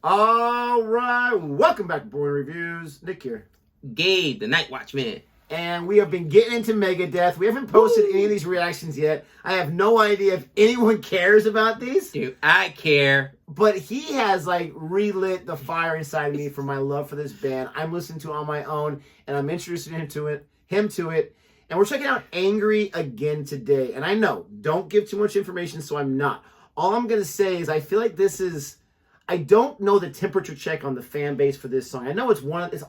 All right, welcome back to Boring Reviews. Nick here. Gabe, the Night Watchman. And we have been getting into Megadeth. We haven't posted any of these reactions yet. I have no idea if anyone cares about these. Dude, I care. But he has relit the fire inside me for my love for this band. I'm listening to it on my own, and I'm introducing him to it. And we're checking out Angry again today. And I know, don't give too much information, so I'm not. All I'm going to say is I feel like this is... I don't know the temperature check on the fan base for this song. I know it's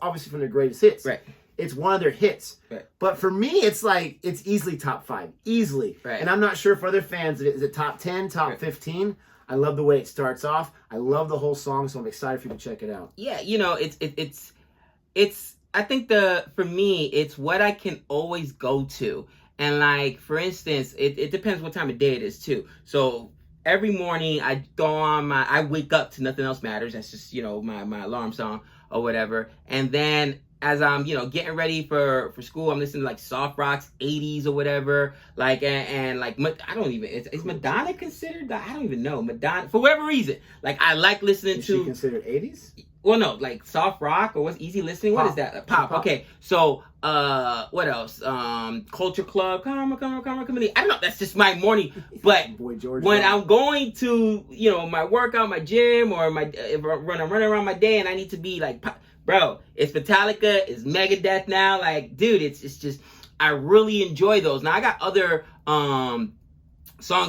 obviously from their greatest hits. Right. It's one of their hits. Right. But for me, it's easily top 5. Easily. Right. And I'm not sure for other fans, is it top 10, top 15? I love the way it starts off. I love the whole song, so I'm excited for you to check it out. Yeah, it's I think for me, it's what I can always go to. And for instance, it depends what time of day it is too. So every morning I wake up to Nothing Else Matters. That's just, my alarm song or whatever. And then as I'm, getting ready for school, I'm listening to soft rocks, 80s or whatever. I don't even, is Madonna considered that? I don't even know. Madonna, for whatever reason. I like listening to. Is she considered 80s? Well, no, soft rock or what's easy listening? Pop. What is that? Pop. Okay. So, what else? Culture Club. Come on. I don't know. That's just my morning. But Boy George, when I'm going to, my workout, my gym, or if I'm running around my day and I need to be pop, bro, it's Metallica, it's Megadeth now. Dude, it's just, I really enjoy those. Now, I got other songs.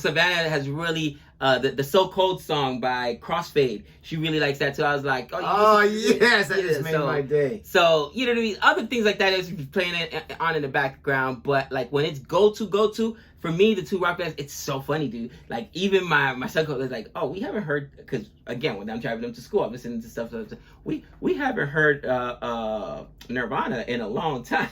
Savannah has really, the So Cold song by Crossfade. She really likes that too. I was like, yes, that just made my day. So, you know what I mean? Other things like that is playing it on in the background. But when it's go to, for me, the two rock bands, it's so funny, dude. Even my son was like, oh, we haven't heard, because again, when I'm driving them to school, I'm listening to stuff. So we haven't heard Nirvana in a long time.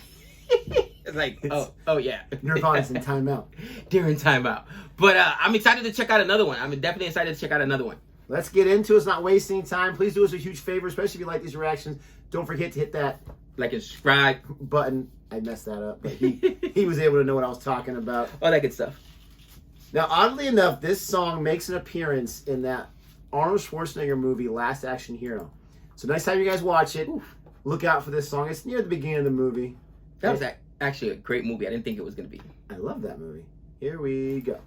It's oh yeah. Nirvana's in timeout. During timeout. But I'm excited to check out another one. I'm definitely excited to check out another one. Let's get into it. It's not wasting any time. Please do us a huge favor, especially if you like these reactions. Don't forget to hit that and subscribe button. I messed that up, but he was able to know what I was talking about. All that good stuff. Now, oddly enough, this song makes an appearance in that Arnold Schwarzenegger movie, Last Action Hero. So next time you guys watch it, look out for this song. It's near the beginning of the movie. That was actually a great movie. I didn't think it was going to be. I love that movie. Here we go.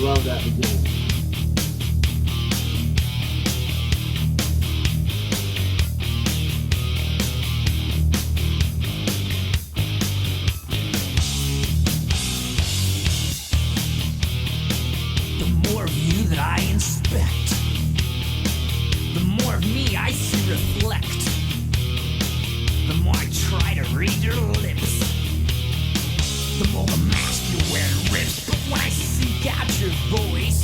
Love that beginning. The more of you that I inspect, the more of me I see reflect. The more I try to read your lips, the more the mask you wear rips. But when I seek out your voice,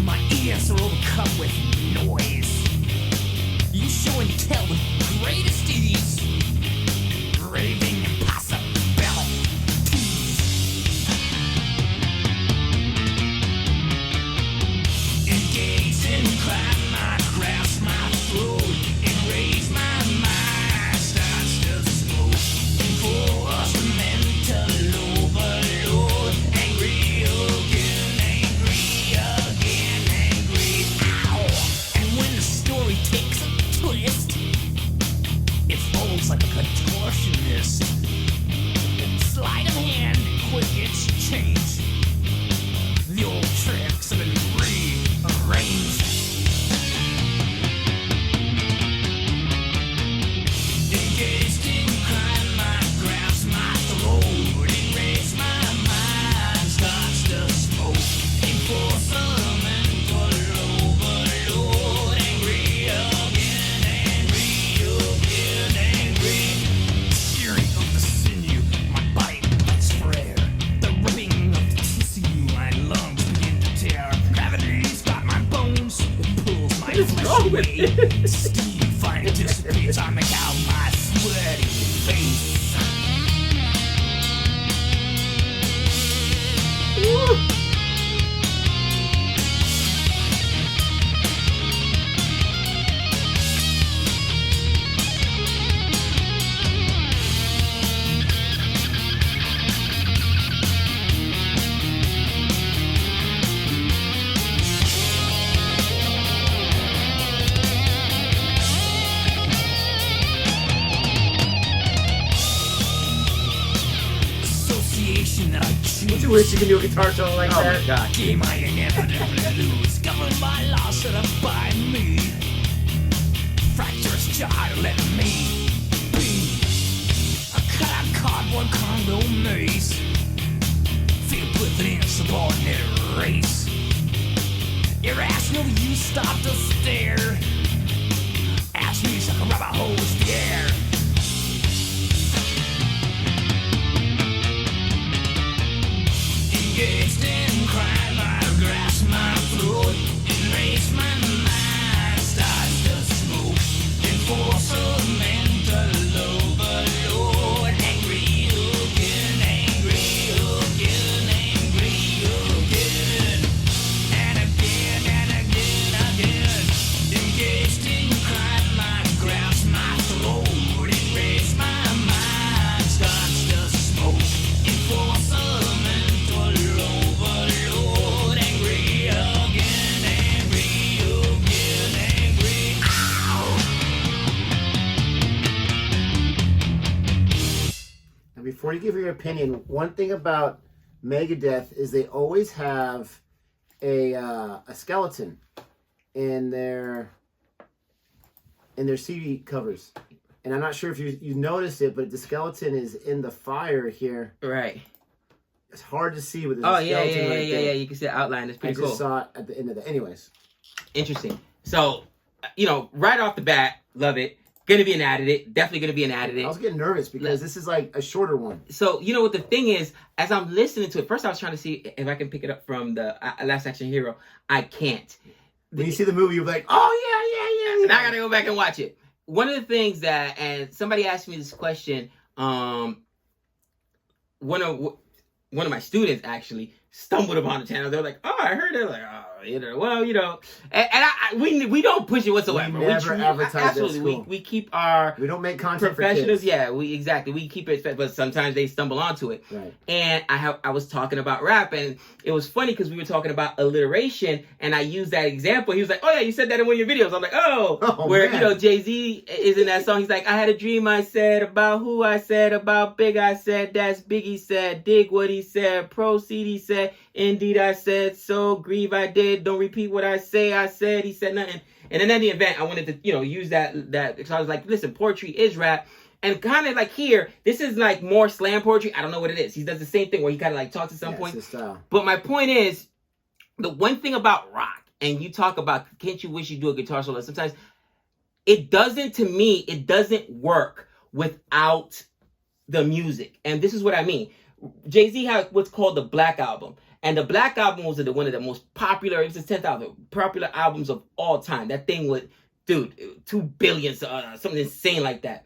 my ears are overcome with noise. You show and tell with greatest ease, raving impossibilities. Engaged in crime, I grasp my throat, enrage my mind, starts to smoke. Enforcemental overload, angry again, angry. Ow! And when the story takes a twist, it folds like a contortionist. Sleight of hand, quick exchange. The old tricks have been rearranged. Engaged in crime, I grasp my throat, enrage my mind, starts to smoke. Enforcemental overload, angry again, angry. Tearing of the sinew, my body bites for air. The ripping of the tissue, my lungs begin to tear. Gravity's got my bones, it pulls my flesh away. Steam finally dissipates, I make out my sweaty face. you wish you could do a guitar solo like Oh that? my god. Game I inevitably lose, governed by law set up by me. Fracturous child, let me be. A cut-out cardboard Congo maze, filled with an insubordinate race. Irrational, you stop to stare. Ask me so I can rub a hose the air. Engaged in crime, I grasp my throat and raise my mind, starts to smoke. Enforce a mental overload. Angry again, angry again, angry again. And again, and again, again. Engaged in crime, I grasp my throat and raise my mind, starts to smoke. Enforce a mental overload. Angry again, angry again, angry. Ow! Now, before you give your opinion, one thing about Megadeth is they always have a skeleton in their CD covers, and I'm not sure if you noticed it, but the skeleton is in the fire here. Right. It's hard to see with the Oh skeleton yeah, right there. You can see the outline. It's I pretty just cool. saw it at the end of the. Anyways, Interesting. So, right off the bat, love it. Gonna be an added. Definitely gonna be an I added. was getting nervous because this is like a shorter one. So, what the thing is, as I'm listening to it, first I was trying to see if I can pick it up from the Last Action Hero. I can't. When you see the movie, you're like, oh yeah. And I gotta go back and watch it. One of the things that, and somebody asked me this question, one of my students actually stumbled upon the channel. They're like, "Oh, I heard it." Like, "Oh, and we don't push it whatsoever. We never advertise at absolutely. school. We keep our We don't make content for professionals. kids. Yeah, we keep it, but sometimes they stumble onto it. Right. And I was talking about rap, and it was funny because we were talking about alliteration, and I used that example. He was like, "Oh yeah, you said that in one of your videos." I'm like, Oh, where man. Jay-Z is in that song. He's like, "I had a dream. I said about who I said about Big. I said that's Biggie said. Dig what he said. Proceed he said. Indeed I said so. Grieve I did. Don't repeat what I say. I said he said nothing." And in any event, I wanted to use that. So I was like, listen, poetry is rap. And kind of like here, this is like more slam poetry. I don't know what it is. He does the same thing where he kind of like talks at some point. It's his style. But my point is, the one thing about rock, and you talk about, can't you wish you do a guitar solo? Sometimes it doesn't work without the music. And this is what I mean. Jay-Z had what's called the Black Album. And the Black Album was one of the most popular, it was the 10th popular albums of all time. That thing was, 2 billion, something insane like that.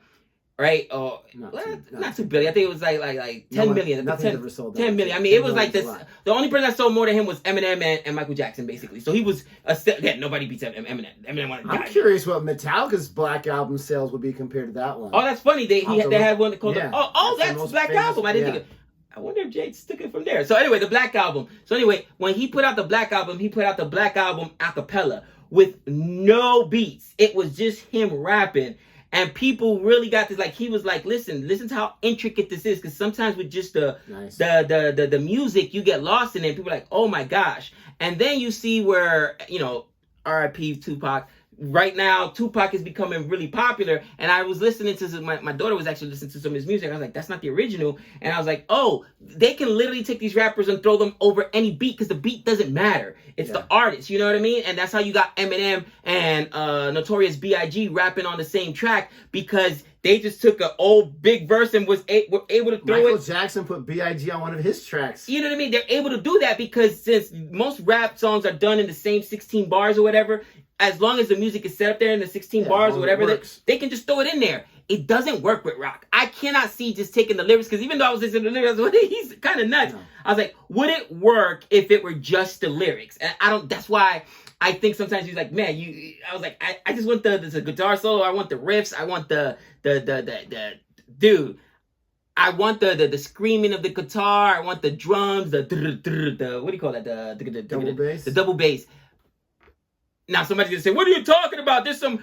Right? Not 2 billion. I think it was like 10 million. Nothing's ever sold that 10 million. I mean, it was like this. The only person that sold more than him was Eminem and Michael Jackson, basically. So he was nobody beats Eminem. Eminem wanted to I'm die. curious what Metallica's Black Album sales would be compared to that one. Oh, that's funny. They had one called Yeah. that's the most Black famous- Album. I didn't think I wonder if Jay took it from there. So anyway, the Black Album. So anyway, when he put out the Black Album, he put out the Black Album a cappella with no beats. It was just him rapping. And people really got this, like, he was like, listen to how intricate this is. Because sometimes with just the music, you get lost in it. People are like, oh my gosh. And then you see where, R.I.P. Tupac. Right now, Tupac is becoming really popular. And I was listening to my daughter was actually listening to some of his music. I was like, that's not the original. And I was like, oh, they can literally take these rappers and throw them over any beat because the beat doesn't matter. It's the artist, you know what I mean? And that's how you got Eminem and Notorious B.I.G. rapping on the same track because they just took an old big verse and were able to throw Michael Jackson put B.I.G. on one of his tracks. You know what I mean? They're able to do that because since most rap songs are done in the same 16 bars or whatever, as long as the music is set up there in the 16 bars or whatever, they can just throw it in there. It doesn't work with rock. I cannot see just taking the lyrics, because even though I was listening to the lyrics, he's kind of nuts. No. I was like, would it work if it were just the lyrics? And that's why I think sometimes he's like, man, I was like, I just want the guitar solo, I want the riffs, I want the dude. I want the screaming of the guitar, I want the drums, the what do you call that? The double bass. The double bass. Now somebody's gonna say, what are you talking about? There's some,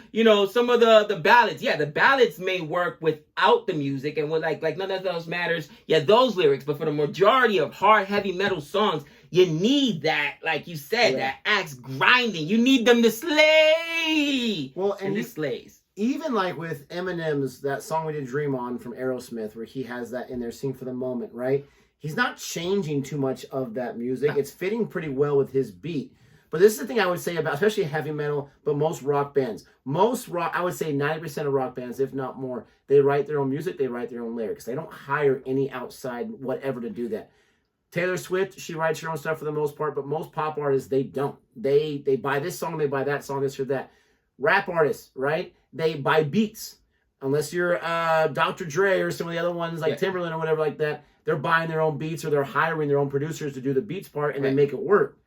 some of the ballads. Yeah, the ballads may work without the music, and like none of those matters. Yeah, those lyrics. But for the majority of hard, heavy metal songs, you need that, like you said, that axe grinding. You need them to slay. Well, and this slays. Even like with Eminem's, that song we did Dream On from Aerosmith, where he has that in there, Sing for the Moment, right? He's not changing too much of that music. It's fitting pretty well with his beat. But this is the thing I would say about, especially heavy metal, but most rock bands. Most rock, I would say 90% of rock bands, if not more, they write their own music, they write their own lyrics. They don't hire any outside whatever to do that. Taylor Swift, she writes her own stuff for the most part, but most pop artists, they don't. They buy this song, they buy that song, this or that. Rap artists, right? They buy beats. Unless you're Dr. Dre or some of the other ones like Timberland or whatever like that, they're buying their own beats or they're hiring their own producers to do the beats part and then make it work.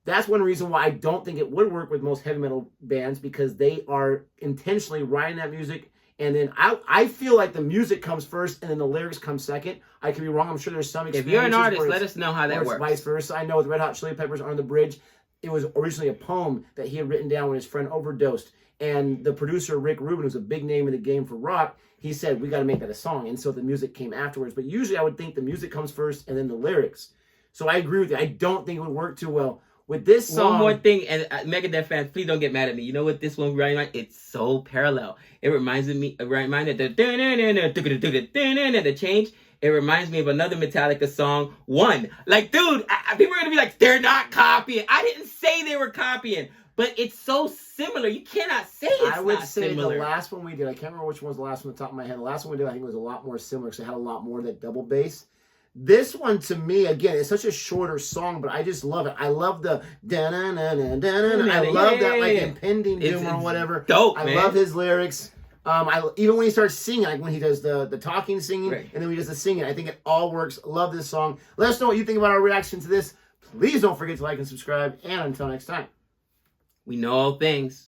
That's one reason why I don't think it would work with most heavy metal bands, because they are intentionally writing that music. And then I feel like the music comes first and then the lyrics come second. I could be wrong. I'm sure there's some experiences. If you're an artist, let us know how that works. Vice versa. I know with Red Hot Chili Peppers, On the Bridge, it was originally a poem that he had written down when his friend overdosed. And the producer, Rick Rubin, who's a big name in the game for rock, he said, we got to make that a song. And so the music came afterwards. But usually I would think the music comes first and then the lyrics. So I agree with you. I don't think it would work too well. With this song... One more thing, and Megadeth fans, please don't get mad at me. You know what this one reminds me? It's so parallel. It reminded me the change. It reminds me of another Metallica song, One. Like, dude, people are going to be like, they're not copying. I didn't say they were copying. But it's so similar. You cannot say it's not similar. I would say the last one we did, I can't remember which one was the last one on the top of my head. The last one we did, I think, was a lot more similar because it had a lot more of that double bass. This one, to me, again, it's such a shorter song, but I just love it. I love the da-na-na-na-na-na-na. I love that, like, impending doom or whatever. Dope, I love his lyrics. Even when he starts singing, like when he does the talking singing, and then when he does the singing, I think it all works. Love this song. Let us know what you think about our reaction to this. Please don't forget to like and subscribe. And until next time. We know all things.